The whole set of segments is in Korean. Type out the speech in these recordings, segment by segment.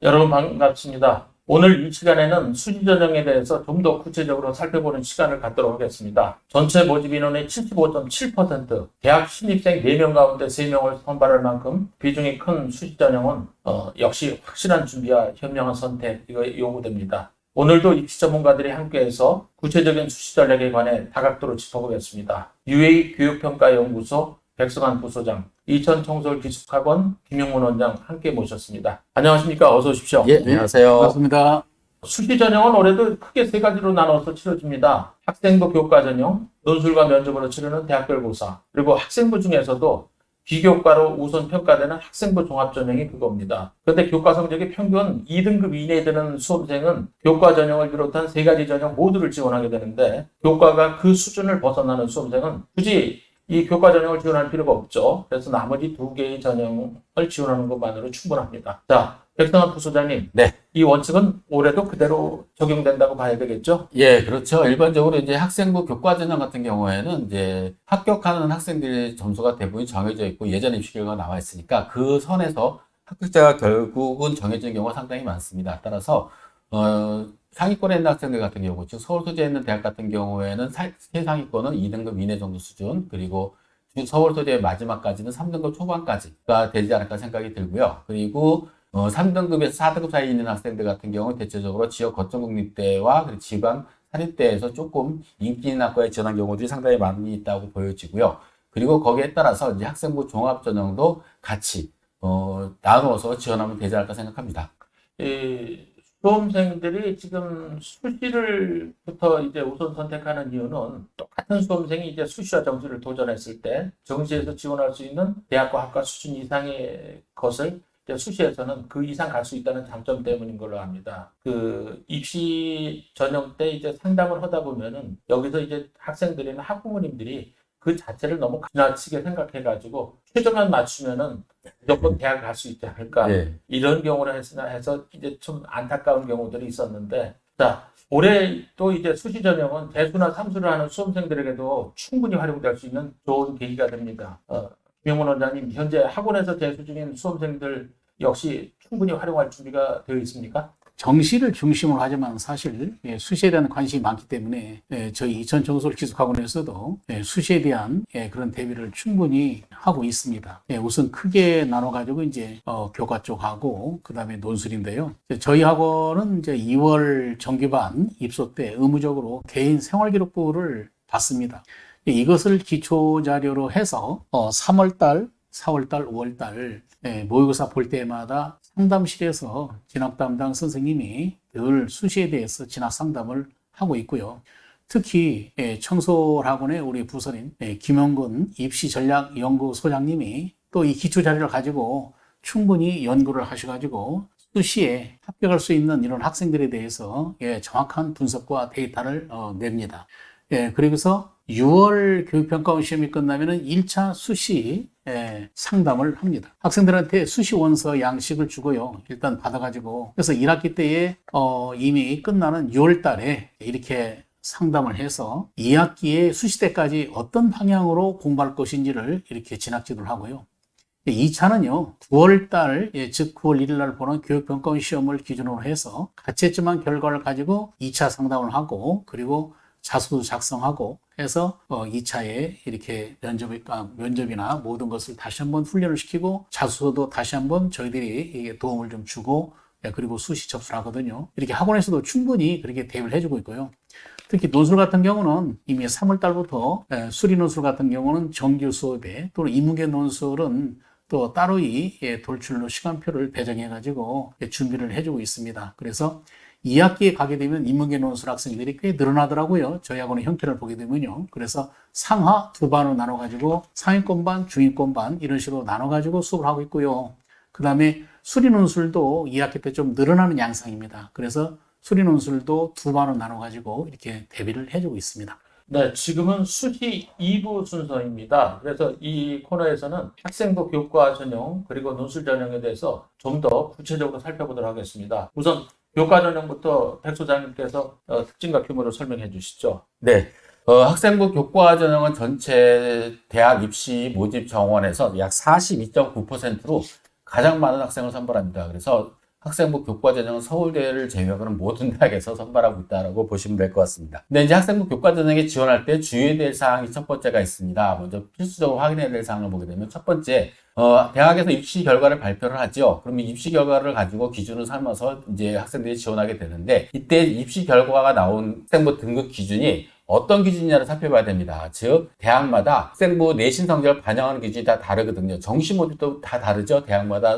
여러분 반갑습니다. 오늘 이 시간에는 수시 전형에 대해서 좀 더 구체적으로 살펴보는 시간을 갖도록 하겠습니다. 전체 모집 인원의 75.7%, 대학 신입생 4명 가운데 3명을 선발할 만큼 비중이 큰 수시 전형은 역시 확실한 준비와 현명한 선택, 이거 요구됩니다. 오늘도 입시 전문가들이 함께해서 구체적인 수시 전략에 관해 다각도로 짚어보겠습니다. UA 교육평가연구소 백성환 부소장, 이천청솔 기숙학원 김영문 원장 함께 모셨습니다. 안녕하십니까? 어서 오십시오. 예, 안녕하세요. 반갑습니다. 수시 전형은 올해도 크게 세 가지로 나눠서 치러집니다. 학생부 교과 전형, 논술과 면접으로 치르는 대학별 고사, 그리고 학생부 중에서도 비교과로 우선 평가되는 학생부 종합 전형이 그겁니다. 그런데 교과 성적이 평균 2등급 이내에 드는 수험생은 교과 전형을 비롯한 세 가지 전형 모두를 지원하게 되는데, 교과가 그 수준을 벗어나는 수험생은 굳이 이 교과 전형을 지원할 필요가 없죠. 그래서 나머지 두 개의 전형을 지원하는 것만으로 충분합니다. 자, 백성환 부소장님. 네. 이 원칙은 올해도 그대로 적용된다고 봐야 되겠죠? 예, 그렇죠. 일반적으로 이제 학생부 교과 전형 같은 경우에는 이제 합격하는 학생들의 점수가 대부분 정해져 있고 예전 입시 결과가 나와 있으니까 그 선에서 합격자가 결국은 정해진 경우가 상당히 많습니다. 따라서 상위권에 있는 학생들 같은 경우, 즉 서울 소재에 있는 대학 같은 경우에는 최상위권은 2등급 이내 정도 수준, 그리고 서울 소재의 마지막까지는 3등급 초반까지가 되지 않을까 생각이 들고요. 그리고 3등급에서 4등급 사이에 있는 학생들 같은 경우는 대체적으로 지역 거점 국립대와 그리고 지방 사립대에서 조금 인기 있는 학과에 지원한 경우들이 상당히 많이 있다고 보여지고요. 그리고 거기에 따라서 이제 학생부 종합 전형도 같이 나누어서 지원하면 되지 않을까 생각합니다. 수험생들이 지금 수시를부터 이제 우선 선택하는 이유는 똑같은 수험생이 이제 수시와 정시를 도전했을 때 정시에서 지원할 수 있는 대학과 학과 수준 이상의 것을 이제 수시에서는 그 이상 갈 수 있다는 장점 때문인 걸로 압니다. 그 입시 전형 때 이제 상담을 하다 보면은 여기서 이제 학생들이나 학부모님들이 그 자체를 너무 지나치게 생각해가지고 최저만 맞추면은 무조건 대학 갈 수 있지 않을까. 네. 이런 경우를 해서 이제 좀 안타까운 경우들이 있었는데, 자, 올해 또 이제 수시 전형은 재수나 삼수를 하는 수험생들에게도 충분히 활용될 수 있는 좋은 계기가 됩니다. 김영문 원장님, 현재 학원에서 재수 중인 수험생들 역시 충분히 활용할 준비가 되어 있습니까? 정시를 중심으로 하지만 사실 수시에 대한 관심이 많기 때문에 저희 이천청솔 기숙학원에서도 수시에 대한 그런 대비를 충분히 하고 있습니다. 우선 크게 나눠가지고 이제 교과 쪽하고 그 다음에 논술인데요. 저희 학원은 이제 2월 정규반 입소 때 의무적으로 개인 생활기록부를 받습니다. 이것을 기초 자료로 해서 3월달, 4월달, 5월달 모의고사 볼 때마다 상담실에서 진학 담당 선생님이 늘 수시에 대해서 진학 상담을 하고 있고요. 특히 청솔학원의 우리 부설인 김영근 입시전략연구소장님이 또 이 기초 자료를 가지고 충분히 연구를 하셔가지고 수시에 합격할 수 있는 이런 학생들에 대해서 정확한 분석과 데이터를 냅니다. 그리고서 6월 교육평가원 시험이 끝나면은 1차 수시 상담을 합니다. 학생들한테 수시 원서 양식을 주고요. 일단 받아가지고. 그래서 1학기 때에 이미 끝나는 6월 달에 이렇게 상담을 해서 2학기에 수시 때까지 어떤 방향으로 공부할 것인지를 이렇게 진학 지도를 하고요. 2차는요, 9월 달, 즉 9월 1일 날 보는 교육평가원 시험을 기준으로 해서 가채점한 결과를 가지고 2차 상담을 하고, 그리고 자소도 작성하고 해서 2차에 이렇게 면접이나 모든 것을 다시 한번 훈련을 시키고 자소도 다시 한번 저희들이 도움을 좀 주고 그리고 수시 접수를 하거든요. 이렇게 학원에서도 충분히 그렇게 대비를 해주고 있고요. 특히 논술 같은 경우는 이미 3월 달부터 수리 논술 같은 경우는 정규 수업에 또는 인문계 논술은 또 따로이 돌출로 시간표를 배정해 가지고 준비를 해주고 있습니다. 그래서 2학기에 가게 되면 인문계 논술 학생들이 꽤 늘어나더라고요. 저희 학원의 형태를 보게 되면요. 그래서 상하 두 반으로 나눠가지고 상위권 반, 중위권 반 이런 식으로 나눠가지고 수업을 하고 있고요. 그 다음에 수리 논술도 2학기 때 좀 늘어나는 양상입니다. 그래서 수리 논술도 두 반으로 나눠가지고 이렇게 대비를 해주고 있습니다. 네, 지금은 수시 2부 순서입니다. 그래서 이 코너에서는 학생부 교과 전형 그리고 논술 전형에 대해서 좀 더 구체적으로 살펴보도록 하겠습니다. 우선 교과 전형부터 백 소장님께서 특징과 규모를 설명해 주시죠. 네. 학생부 교과 전형은 전체 대학 입시 모집 정원에서 약 42.9%로 가장 많은 학생을 선발합니다. 그래서 학생부 교과 전형은 서울대를 제외하고는 모든 대학에서 선발하고 있다고 보시면 될 것 같습니다. 근데 이제 학생부 교과 전형에 지원할 때 주의해야 될 사항이 첫 번째가 있습니다. 먼저 필수적으로 확인해야 될 사항을 보게 되면 첫 번째, 대학에서 입시 결과를 발표를 하죠. 그러면 입시 결과를 가지고 기준을 삼아서 이제 학생들이 지원하게 되는데, 이때 입시 결과가 나온 학생부 등급 기준이 어떤 기준이냐를 살펴봐야 됩니다. 즉, 대학마다 학생부 내신 성적을 반영하는 기준이 다 다르거든요. 정시 모듈도 다 다르죠. 대학마다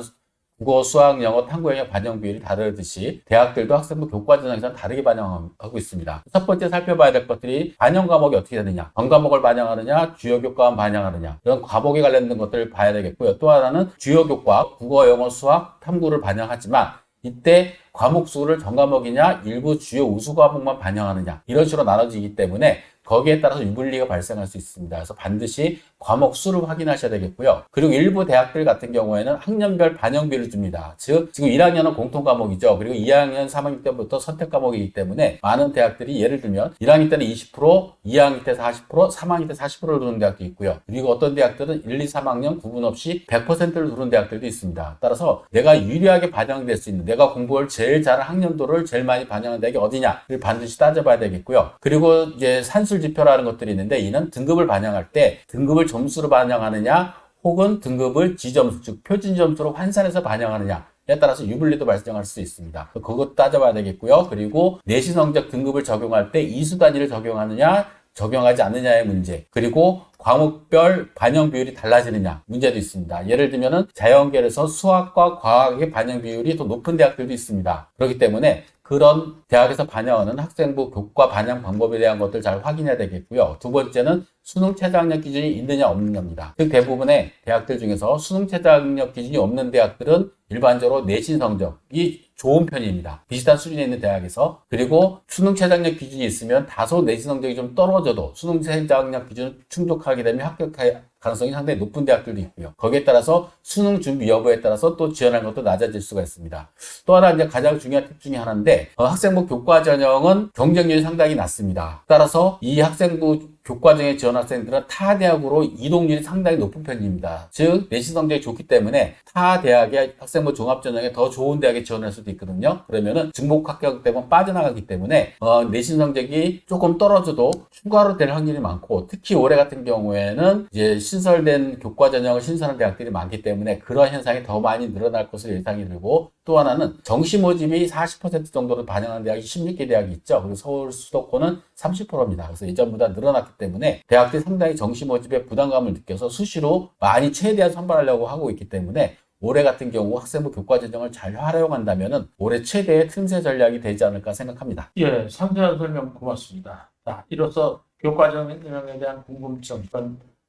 국어, 수학, 영어, 탐구 영역 반영 비율이 다르듯이 대학들도 학생부 교과 전형에서는 다르게 반영하고 있습니다. 첫 번째 살펴봐야 될 것들이 반영 과목이 어떻게 되느냐, 전 과목을 반영하느냐, 주요 교과만 반영하느냐, 이런 과목에 관련된 것들을 봐야 되겠고요. 또 하나는 주요 교과, 국어, 영어, 수학, 탐구를 반영하지만 이때 과목 수를 전 과목이냐, 일부 주요 우수 과목만 반영하느냐, 이런 식으로 나눠지기 때문에 거기에 따라서 유불리가 발생할 수 있습니다. 그래서 반드시 과목 수를 확인하셔야 되겠고요. 그리고 일부 대학들 같은 경우에는 학년별 반영비를 줍니다. 즉, 지금 1학년은 공통 과목이죠. 그리고 2학년, 3학년 때부터 선택 과목이기 때문에 많은 대학들이 예를 들면 1학년 때는 20%, 2학년 때 40%, 3학년 때 40%를 두는 대학도 있고요. 그리고 어떤 대학들은 1, 2, 3학년 구분 없이 100%를 두는 대학들도 있습니다. 따라서 내가 유리하게 반영될 수 있는, 내가 공부를 제일 잘한 학년도를 제일 많이 반영한 대학이 어디냐를 반드시 따져봐야 되겠고요. 그리고 이제 산술 지표라는 것들이 있는데, 이는 등급을 반영할 때 등급을 점수로 반영하느냐, 혹은 등급을 지점수, 즉 표준 점수로 환산해서 반영하느냐에 따라서 유불리도 발생할 수 있습니다. 그것도 따져봐야 되겠고요. 그리고 내신 성적 등급을 적용할 때 이수 단위를 적용하느냐, 적용하지 않느냐의 문제, 그리고 과목별 반영 비율이 달라지느냐 문제도 있습니다. 예를 들면은 자연계에서 수학과 과학의 반영 비율이 더 높은 대학들도 있습니다. 그렇기 때문에 그런 대학에서 반영하는 학생부 교과 반영 방법에 대한 것들 잘 확인해야 되겠고요. 두 번째는 수능 최저학력 기준이 있느냐 없느냐입니다. 즉 대부분의 대학들 중에서 수능 최저학력 기준이 없는 대학들은 일반적으로 내신 성적이 좋은 편입니다. 비슷한 수준에 있는 대학에서. 그리고 수능 최저학력 기준이 있으면 다소 내신 성적이 좀 떨어져도 수능 최저학력 기준을 충족하게 되면 합격할 가능성이 상당히 높은 대학들도 있고요. 거기에 따라서 수능 준비 여부에 따라서 또 지원하는 것도 낮아질 수가 있습니다. 또 하나 이제 가장 중요한 팁 중에 하나인데, 학생부 교과 전형은 경쟁률이 상당히 낮습니다. 따라서 이 학생부 교과 전형에 지원 학생들은 타 대학으로 이동률이 상당히 높은 편입니다. 즉 내신 성적이 좋기 때문에 타 대학의 학생부 종합 전형에 더 좋은 대학에 지원할 수도 있거든요. 그러면은 증복 합격 때문에 빠져나가기 때문에 내신 성적이 조금 떨어져도 추가로 될 확률이 많고, 특히 올해 같은 경우에는 이제 신설된 교과 전형을 신설한 대학들이 많기 때문에 그런 현상이 더 많이 늘어날 것으로 예상이 들고, 또 하나는 정시 모집이 40% 정도를 반영하는 대학이 16개 대학이 있죠. 그리고 서울 수도권은 30%입니다. 그래서 예전보다 늘어났기 때문에 대학들이 상당히 정시 모집에 부담감을 느껴서 수시로 많이 최대한 선발하려고 하고 있기 때문에 올해 같은 경우 학생부 교과 전형을 잘 활용한다면 올해 최대의 틈새 전략이 되지 않을까 생각합니다. 예, 상세한 설명 고맙습니다. 자, 이로써 교과 전형에 대한 궁금증,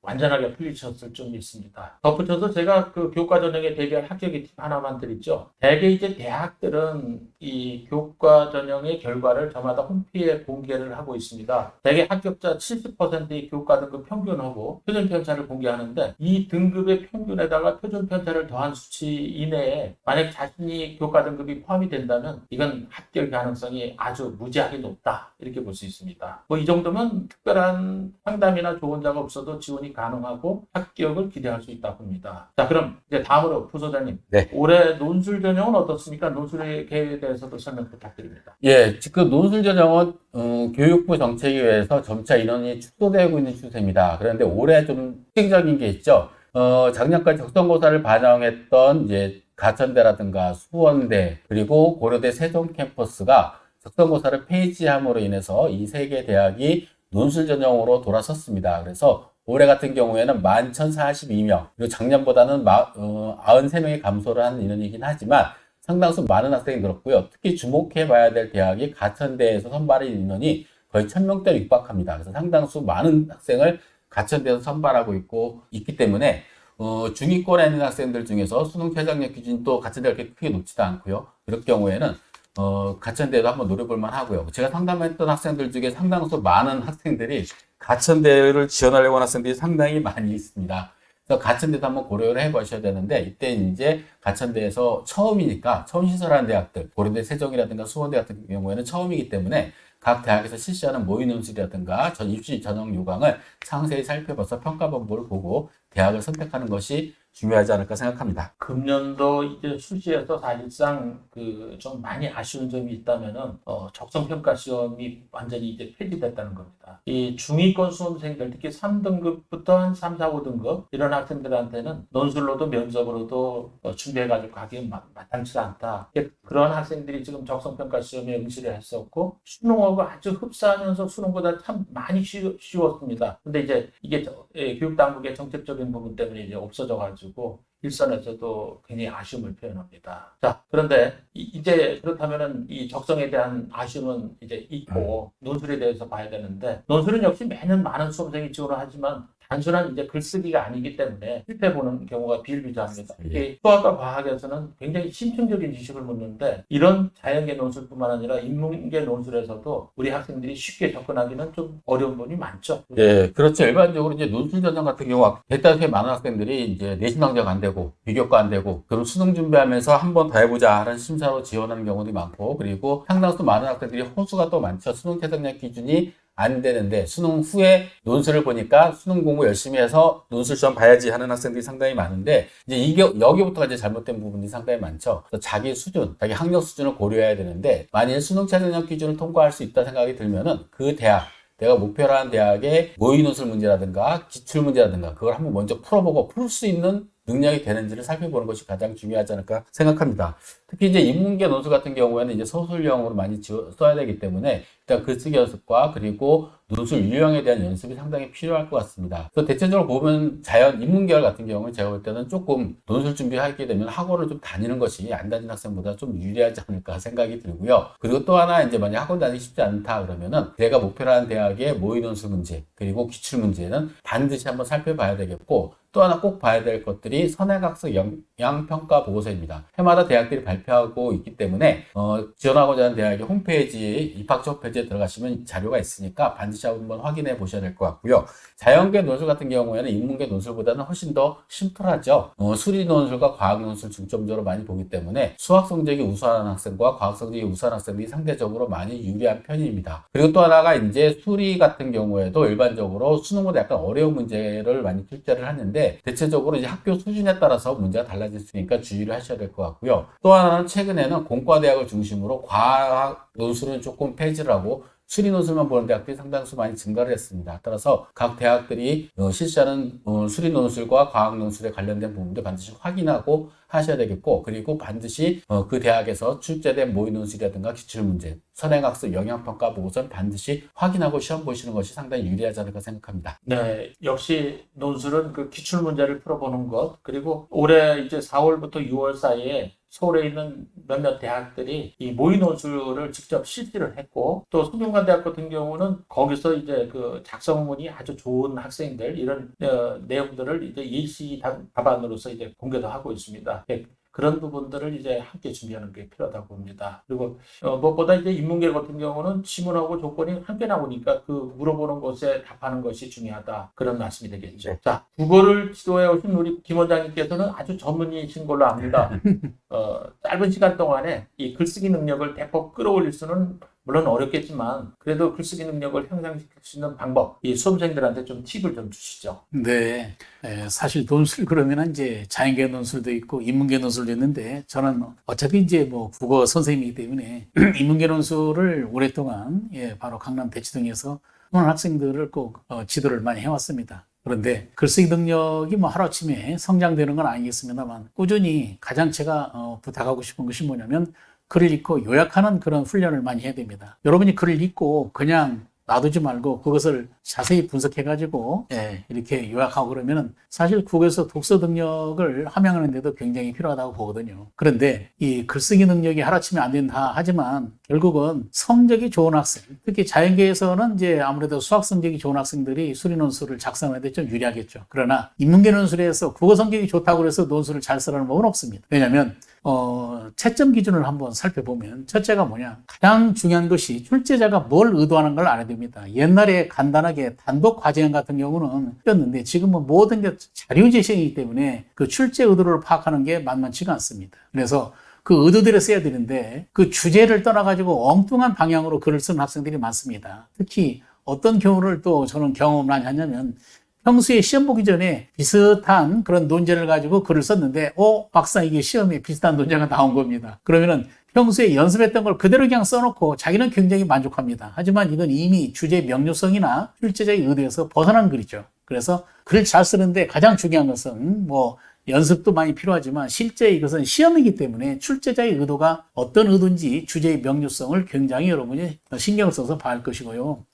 완전하게 풀리셨을 좀 있습니다. 덧붙여서 제가 그 교과 전형에 대비할 합격의 팁 하나만 드리죠. 대개 이제 대학들은 이 교과 전형의 결과를 저마다 홈페이지에 공개를 하고 있습니다. 대개 합격자 70%의 교과 등급 평균하고 표준 편차를 공개하는데, 이 등급의 평균에다가 표준 편차를 더한 수치 이내에 만약 자신이 교과 등급이 포함이 된다면 이건 합격 가능성이 아주 무지하게 높다, 이렇게 볼 수 있습니다. 뭐 이 정도면 특별한 상담이나 조언자가 없어도 지원이 가능하고 합격을 기대할 수 있다고 봅니다. 자, 그럼 이제 다음으로 부소장님, 네. 올해 논술 전형은 어떻습니까? 논술의 계획에 대해서도 설명 부탁드립니다. 예, 지금 논술 전형은 교육부 정책위에서 점차 인원이 축소되고 있는 추세입니다. 그런데 올해 좀 특징적인 게 있죠. 작년까지 적성고사를 반영했던 이제 가천대라든가 수원대, 그리고 고려대 세종 캠퍼스가 적성고사를 폐지함으로 인해서 이 세 개 대학이 논술 전형으로 돌아섰습니다. 그래서 올해 같은 경우에는 11,042명, 그리고 작년보다는 93명이 감소를 한 인원이긴 하지만 상당수 많은 학생이 늘었고요. 특히 주목해봐야 될 대학이 가천대에서 선발한 인원이 거의 1,000명대로 육박합니다. 그래서 상당수 많은 학생을 가천대에서 선발하고 있기 때문에 중위권에 있는 학생들 중에서 수능 최저학력 기준이 또 가천대가 그렇게 크게 높지도 않고요. 그럴 경우에는 가천대도 한번 노려볼만 하고요. 제가 상담했던 학생들 중에 상당수 많은 학생들이 가천대를 지원하려고 하는 학생들이 상당히 많이 있습니다. 그래서 가천대도 한번 고려를 해보셔야 되는데, 이때 이제 가천대에서 처음이니까, 처음 신설하는 대학들, 고려대 세종이라든가 수원대 같은 경우에는 처음이기 때문에 각 대학에서 실시하는 모의 논술이라든가 입시 전형 요강을 상세히 살펴봐서 평가 방법을 보고 대학을 선택하는 것이 중요하지 않을까 생각합니다. 금년도 이제 수시에서 사실상 그 좀 많이 아쉬운 점이 있다면은 적성평가 시험이 완전히 이제 폐지됐다는 겁니다. 이 중위권 수험생들 특히 3등급부터 한 3, 4, 5등급 이런 학생들한테는 논술로도 면접으로도 준비해가지고 가기 마땅치가 않다. 그런 학생들이 지금 적성평가 시험에 응시를 했었고 수능하고 아주 흡사하면서 수능보다 참 많이 쉬웠습니다. 근데 이제 이게 교육당국의 정책적인 부분 때문에 이제 없어져가지고 일선에서도 굉장히 아쉬움을 표현합니다. 자, 그런데 이제 그렇다면은 이 적성에 대한 아쉬움은 이제 있고 논술에 대해서 봐야 되는데 논술은 역시 매년 많은 수험생이 지원을 하지만 단순한 이제 글쓰기가 아니기 때문에 실패 보는 경우가 비일비재합니다. 특히 수학과 과학에서는 굉장히 심층적인 지식을 묻는데 이런 자연계 논술뿐만 아니라 인문계 논술에서도 우리 학생들이 쉽게 접근하기는 좀 어려운 부분이 많죠. 예, 그렇죠. 일반적으로 이제 논술 전형 같은 경우 대다수의 많은 학생들이 이제 내신 성적 안 되고 비교과 안 되고 그리고 수능 준비하면서 한 번 더 해보자 하는 심사로 지원하는 경우도 많고 그리고 상당수 많은 학생들이 호수가 또 많죠. 수능 최저력 기준이 안 되는데 수능 후에 논술을 보니까 수능 공부 열심히 해서 논술 시험 봐야지 하는 학생들이 상당히 많은데 이제 이게 여기부터가 이제 잘못된 부분이 상당히 많죠. 그래서 자기 수준, 자기 학력 수준을 고려해야 되는데 만일 수능 최저력 기준을 통과할 수 있다 생각이 들면은 그 대학 내가 목표로 한 대학의 모의 논술 문제라든가 기출 문제라든가 그걸 한번 먼저 풀어보고 풀 수 있는 능력이 되는지를 살펴보는 것이 가장 중요하지 않을까 생각합니다. 특히 이제 인문계 논술 같은 경우에는 이제 서술형으로 많이 써야 되기 때문에 일단 글쓰기 연습과 그리고 논술 유형에 대한 연습이 상당히 필요할 것 같습니다. 그래서 대체적으로 보면 자연 인문계열 같은 경우는 제가 볼 때는 조금 논술 준비하게 되면 학원을 좀 다니는 것이 안 다니는 학생보다 좀 유리하지 않을까 생각이 들고요. 그리고 또 하나 이제 만약 학원 다니기 쉽지 않다 그러면은 내가 목표로 하는 대학의 모의 논술 문제 그리고 기출 문제는 반드시 한번 살펴봐야 되겠고 또 하나 꼭 봐야 될 것들이 선행학습 영향평가 보고서입니다. 해마다 대학들이 발표하고 있기 때문에 지원하고자 하는 대학의 홈페이지 입학처 홈페이지에 들어가시면 자료가 있으니까 반드시 한번 확인해 보셔야 될 것 같고요. 자연계 논술 같은 경우에는 인문계 논술보다는 훨씬 더 심플하죠. 수리 논술과 과학 논술 중점적으로 많이 보기 때문에 수학 성적이 우수한 학생과 과학 성적이 우수한 학생들이 상대적으로 많이 유리한 편입니다. 그리고 또 하나가 이제 수리 같은 경우에도 일반적으로 수능보다 약간 어려운 문제를 많이 출제를 하는데 대체적으로 이제 학교 수준에 따라서 문제가 달라질 수 있으니까 주의를 하셔야 될 것 같고요. 또 하나는 최근에는 공과대학을 중심으로 과학 논술은 조금 폐지를 하고 수리 논술만 보는 대학들이 상당수 많이 증가를 했습니다. 따라서 각 대학들이 실시하는 수리 논술과 과학 논술에 관련된 부분도 반드시 확인하고 하셔야 되겠고 그리고 반드시 그 대학에서 출제된 모의 논술이라든가 기출문제, 선행학습 영향평가 보고서는 반드시 확인하고 시험 보시는 것이 상당히 유리하지 않을까 생각합니다. 네, 역시 논술은 그 기출 문제를 풀어보는 것 그리고 올해 이제 4월부터 6월 사이에 서울에 있는 몇몇 대학들이 이 모의 논술을 직접 실시를 했고 또 성균관대학 같은 경우는 거기서 이제 그 작성문이 아주 좋은 학생들 이런 내용들을 이제 예시 답안으로서 이제 공개도 하고 있습니다. 그런 부분들을 이제 함께 준비하는 게 필요하다고 봅니다. 그리고 무엇보다 이제 인문계 같은 경우는 지문하고 조건이 함께 나오니까 그 물어보는 것에 답하는 것이 중요하다. 그런 말씀이 되겠죠. 자, 국어를 지도해 오신 우리 김 원장님께서는 아주 전문의이신 걸로 압니다. 짧은 시간 동안에 이 글쓰기 능력을 대폭 끌어올릴 수는 물론 어렵겠지만 그래도 글쓰기 능력을 향상시킬 수 있는 방법, 이 수험생들한테 좀 팁을 좀 주시죠. 네, 사실 논술 그러면 이제 자연계 논술도 있고 인문계 논술도 있는데 저는 어차피 이제 뭐 국어 선생님이기 때문에 인문계 논술을 오랫동안 바로 강남 대치동에서 많은 학생들을 꼭 지도를 많이 해왔습니다. 그런데 글쓰기 능력이 뭐 하루아침에 성장되는 건 아니겠습니다만 꾸준히 가장 제가 부탁하고 싶은 것이 뭐냐면 글을 읽고 요약하는 그런 훈련을 많이 해야 됩니다. 여러분이 글을 읽고 그냥 놔두지 말고 그것을 자세히 분석해가지고 이렇게 요약하고 그러면은 사실 국어에서 독서 능력을 함양하는 데도 굉장히 필요하다고 보거든요. 그런데 이 글쓰기 능력이 하루아침에 안 된다 하지만 결국은 성적이 좋은 학생, 특히 자연계에서는 이제 아무래도 수학 성적이 좋은 학생들이 수리 논술을 작성하는 데 좀 유리하겠죠. 그러나 인문계 논술에서 국어 성적이 좋다고 해서 논술을 잘 쓰라는 법은 없습니다. 왜냐하면 채점 기준을 한번 살펴보면 첫째가 뭐냐, 가장 중요한 것이 출제자가 뭘 의도하는 걸 알아야 됩니다. 옛날에 간단하게 단독 과제형 같은 경우는 뛰었는데 지금은 모든 게 자료 제시이기 때문에 그 출제 의도를 파악하는 게 만만치가 않습니다. 그래서 그 의도대로 써야 되는데 그 주제를 떠나가지고 엉뚱한 방향으로 글을 쓰는 학생들이 많습니다. 특히 어떤 경우를 또 저는 경험을 많이 하냐면 평소에 시험 보기 전에 비슷한 그런 논제를 가지고 글을 썼는데, 막상 이게 시험에 비슷한 논제가 나온 겁니다. 그러면은 평소에 연습했던 걸 그대로 그냥 써놓고 자기는 굉장히 만족합니다. 하지만 이건 이미 주제 명료성이나 출제자의 의도에서 벗어난 글이죠. 그래서 글을 잘 쓰는데 가장 중요한 것은 연습도 많이 필요하지만 실제 이것은 시험이기 때문에 출제자의 의도가 어떤 의도인지 주제의 명료성을 굉장히 여러분이 신경을 써서 봐야 할 것이고요.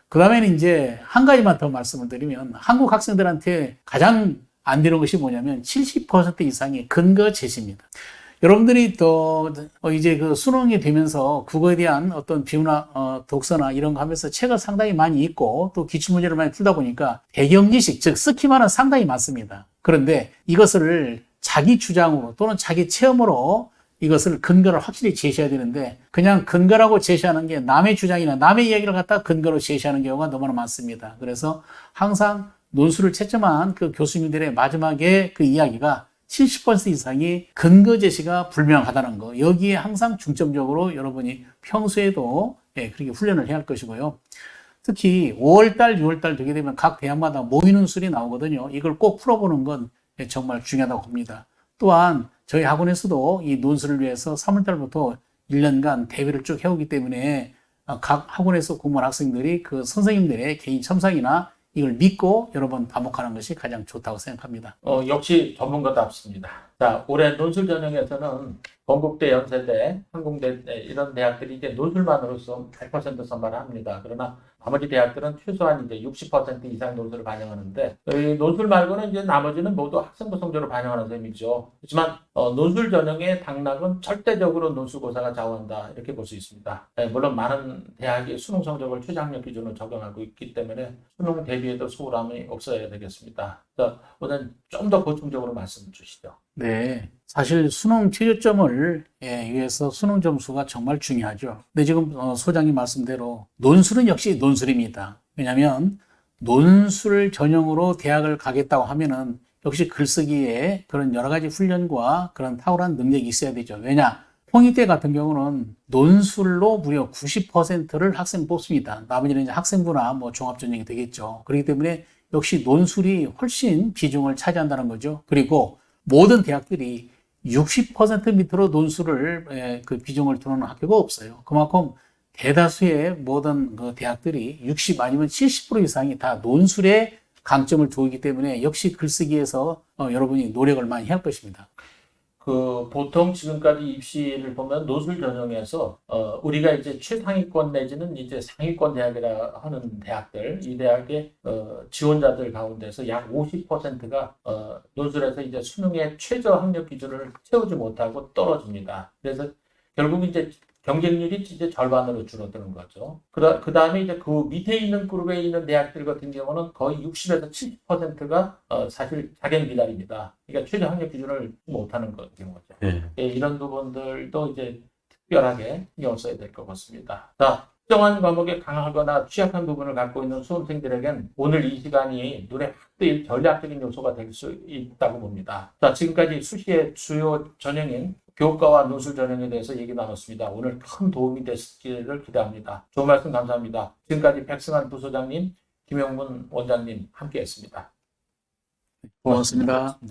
그 다음에는 이제 한 가지만 더 말씀을 드리면 한국 학생들한테 가장 안 되는 것이 뭐냐면 70% 이상의 근거 제시입니다. 여러분들이 또 이제 그 수능이 되면서 국어에 대한 어떤 비유나 독서나 이런 거 하면서 책을 상당히 많이 읽고 또 기출문제를 많이 풀다 보니까 배경지식, 즉 스키마는 상당히 많습니다. 그런데 이것을 자기 주장으로 또는 자기 체험으로 이것을 근거를 확실히 제시해야 되는데 그냥 근거라고 제시하는 게 남의 주장이나 남의 이야기를 갖다 근거로 제시하는 경우가 너무나 많습니다. 그래서 항상 논술을 채점한 그 교수님들의 마지막에 그 이야기가 70% 이상이 근거 제시가 불명하다는 거. 여기에 항상 중점적으로 여러분이 평소에도 그렇게 훈련을 해야 할 것이고요. 특히 5월달, 6월달 되게 되면 각 대학마다 모의논 술이 나오거든요. 이걸 꼭 풀어보는 건 정말 중요하다고 봅니다. 또한 저희 학원에서도 이 논술을 위해서 3월달부터 1년간 대회를 쭉 해오기 때문에 각 학원에서 공부한 학생들이 그 선생님들의 개인 첨삭이나 이걸 믿고 여러 번 반복하는 것이 가장 좋다고 생각합니다. 역시 전문가답습니다. 자, 올해 논술 전형에서는 건국대, 연세대, 한국대 이런 대학들이 이제 논술만으로서 100% 선발합니다. 그러나 나머지 대학들은 최소한 이제 60% 이상 논술을 반영하는데 이 논술 말고는 이제 나머지는 모두 학생부 성적으로 반영하는 셈이죠. 하지만 논술 전형의 당락은 절대적으로 논술고사가 좌우한다 이렇게 볼 수 있습니다. 물론 많은 대학이 수능 성적을 최저학력 기준으로 적용하고 있기 때문에 수능 대비에도 소홀함이 없어야 되겠습니다. 자, 오늘 좀 더 보충적으로 말씀 주시죠. 네. 사실 수능 최저점을 위해서 수능 점수가 정말 중요하죠. 근데 지금 소장님 말씀대로 논술은 역시 논술입니다. 왜냐하면 논술 전형으로 대학을 가겠다고 하면은 역시 글쓰기에 그런 여러 가지 훈련과 그런 탁월한 능력이 있어야 되죠. 왜냐? 홍익대 같은 경우는 논술로 무려 90%를 학생 뽑습니다. 나머지는 이제 학생부나 종합전형이 되겠죠. 그렇기 때문에 역시 논술이 훨씬 비중을 차지한다는 거죠. 그리고 모든 대학들이 60% 밑으로 논술을 그 비중을 두는 학교가 없어요. 그만큼 대다수의 모든 그 대학들이 60 아니면 70% 이상이 다 논술에 강점을 두기 때문에 역시 글쓰기에서 여러분이 노력을 많이 해야 할 것입니다. 보통 지금까지 입시를 보면 논술 전형에서 우리가 이제 최상위권 내지는 이제 상위권 대학이라 하는 대학들, 이 대학의 지원자들 가운데서 약 50%가 논술에서 이제 수능의 최저 학력 기준을 채우지 못하고 떨어집니다. 그래서 결국 이제 경쟁률이 이제 절반으로 줄어드는 거죠. 그 다음에 이제 그 밑에 있는 그룹에 있는 대학들 같은 경우는 거의 60에서 70%가 사실 자격 미달입니다. 그러니까 최저 학력 기준을 못하는 경우죠. 이런 부분들도 이제 특별하게 신경 써야 될 것 같습니다. 자, 특정한 과목에 강하거나 취약한 부분을 갖고 있는 수험생들에겐 오늘 이 시간이 눈에 확 띄일 전략적인 요소가 될 수 있다고 봅니다. 자, 지금까지 수시의 주요 전형인 교과와 논술 전형에 대해서 얘기 나눴습니다. 오늘 큰 도움이 됐기를 기대합니다. 좋은 말씀 감사합니다. 지금까지 백승환 부소장님, 김영문 원장님 함께했습니다. 고맙습니다.